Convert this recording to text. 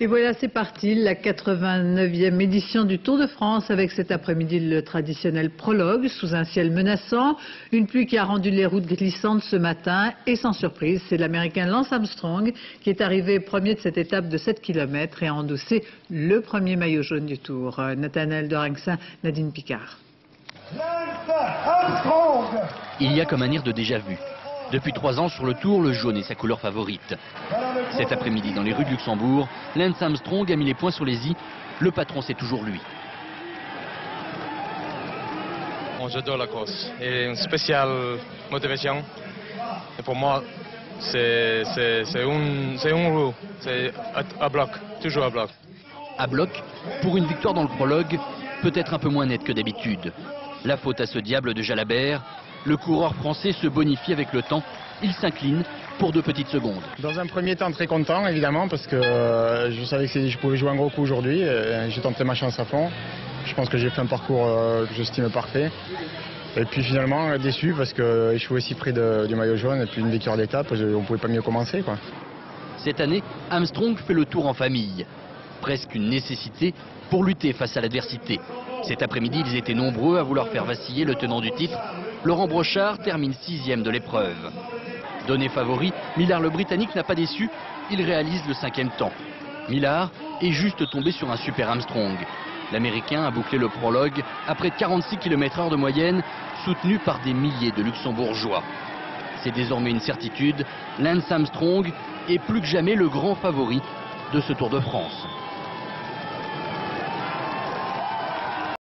Et voilà, c'est parti, la 89e édition du Tour de France avec cet après-midi le traditionnel prologue sous un ciel menaçant. Une pluie qui a rendu les routes glissantes ce matin et sans surprise, c'est l'Américain Lance Armstrong qui est arrivé premier de cette étape de 7 km et a endossé le premier maillot jaune du Tour. Nathanaël Dorinxin, Nadine Picard. Il y a comme un air de déjà-vu. Depuis 3 ans sur le Tour, le jaune est sa couleur favorite. Cet après-midi, dans les rues de Luxembourg, Lance Armstrong a mis les points sur les i. Le patron, c'est toujours lui. J'adore la course. Et une spéciale motivation. Et pour moi, c'est une roue. C'est à bloc, toujours à bloc. À bloc, pour une victoire dans le prologue, peut-être un peu moins nette que d'habitude. La faute à ce diable de Jalabert. Le coureur français se bonifie avec le temps. Il s'incline pour 2 petites secondes. Dans un premier temps, très content évidemment parce que je savais que je pouvais jouer un gros coup aujourd'hui. J'ai tenté ma chance à fond. Je pense que j'ai fait un parcours que j'estime parfait. Et puis finalement déçu parce que échouer si près du maillot jaune et puis une victoire d'étape, on ne pouvait pas mieux commencer, quoi. Cette année, Armstrong fait le Tour en famille. Presque une nécessité pour lutter face à l'adversité. Cet après-midi, ils étaient nombreux à vouloir faire vaciller le tenant du titre. Laurent Brochard termine 6e de l'épreuve. Donné favori, Millar le Britannique n'a pas déçu. Il réalise le 5e temps. Millar est juste tombé sur un super Armstrong. L'Américain a bouclé le prologue à près de 46 km/h de moyenne, soutenu par des milliers de Luxembourgeois. C'est désormais une certitude, Lance Armstrong est plus que jamais le grand favori de ce Tour de France.